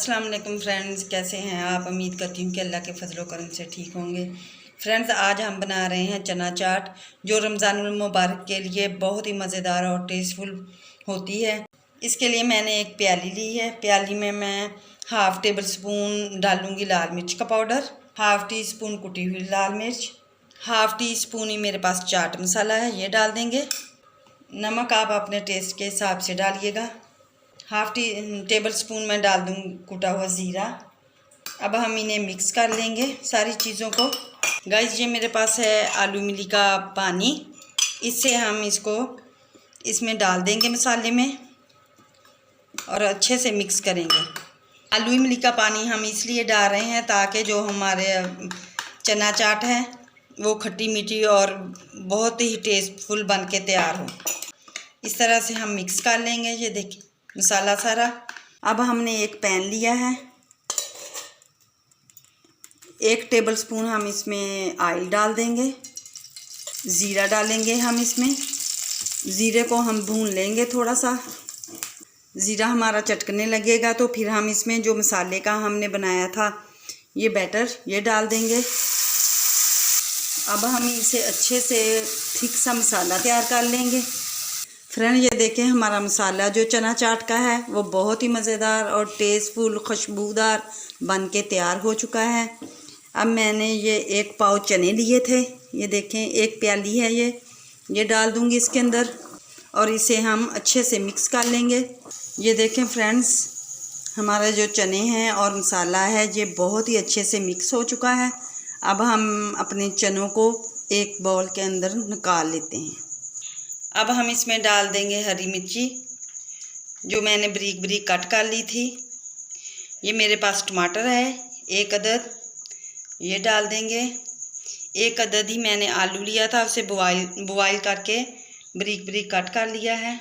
अस्सलाम वालेकुम फ्रेंड्स, कैसे हैं आप। उम्मीद करती हूँ कि अल्लाह के फजलो करम से ठीक होंगे। फ्रेंड्स, आज हम बना रहे हैं चना चाट, जो रमज़ानुल मुबारक के लिए बहुत ही मज़ेदार और टेस्टफुल होती है। इसके लिए मैंने एक प्याली ली है। प्याली में मैं हाफ़ टेबल स्पून डालूँगी लाल मिर्च का पाउडर, हाफ़ टी स्पून कुटी हुई लाल मिर्च, हाफ़ टी स्पून ही मेरे पास चाट मसाला है, ये डाल देंगे। नमक आप अपने टेस्ट के हिसाब से डालिएगा। हाफ़ टेबल स्पून में डाल दूँ कुटा हुआ ज़ीरा। अब हम इन्हें मिक्स कर लेंगे सारी चीज़ों को। गाइस, ये मेरे पास है आलू मिली का पानी, इससे हम इसमें डाल देंगे मसाले में और अच्छे से मिक्स करेंगे। आलू इमली का पानी हम इसलिए डाल रहे हैं ताकि जो हमारे चना चाट है वो खट्टी मीठी और बहुत ही टेस्टफुल बन के तैयार हो। इस तरह से हम मिक्स कर लेंगे। ये देखिए मसाला सारा। अब हमने एक पैन लिया है, 1 टेबल स्पून हम इसमें ऑयल डाल देंगे। ज़ीरा डालेंगे हम इसमें। ज़ीरे को हम भून लेंगे थोड़ा सा। ज़ीरा हमारा चटकने लगेगा तो फिर हम इसमें जो मसाले का हमने बनाया था ये बैटर, ये डाल देंगे। अब हम इसे अच्छे से थिक सा मसाला तैयार कर लेंगे। फ्रेंड, ये देखें हमारा मसाला जो चना चाट का है वो बहुत ही मज़ेदार और टेस्टफुल खुशबूदार बन के तैयार हो चुका है। अब मैंने ये 1 पाव चने लिए थे, ये देखें 1 प्याली है ये डाल दूंगी इसके अंदर और इसे हम अच्छे से मिक्स कर लेंगे। ये देखें फ्रेंड्स, हमारा जो चने हैं और मसाला है ये बहुत ही अच्छे से मिक्स हो चुका है। अब हम अपने चनों को एक बाउल के अंदर निकाल लेते हैं। अब हम इसमें डाल देंगे हरी मिर्ची, जो मैंने बारीक बारीक कट कर ली थी। ये मेरे पास टमाटर है 1 अदद, ये डाल देंगे। 1 अदद ही मैंने आलू लिया था, उसे बॉयल करके बारीक बारीक कट कर लिया है।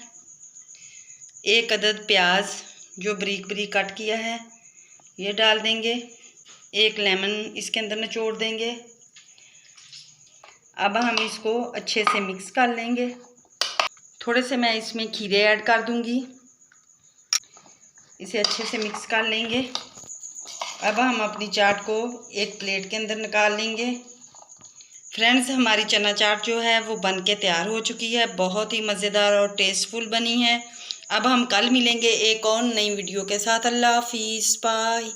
1 अदद प्याज जो बारीक बारीक कट किया है, ये डाल देंगे। 1 लेमन इसके अंदर निचोड़ देंगे। अब हम इसको अच्छे से मिक्स कर लेंगे। थोड़े से मैं इसमें खीरे ऐड कर दूंगी, इसे अच्छे से मिक्स कर लेंगे। अब हम अपनी चाट को एक प्लेट के अंदर निकाल लेंगे। फ्रेंड्स, हमारी चना चाट जो है वो बन के तैयार हो चुकी है, बहुत ही मज़ेदार और टेस्टफुल बनी है। अब हम कल मिलेंगे एक और नई वीडियो के साथ। अल्लाह हाफिज़, बाय।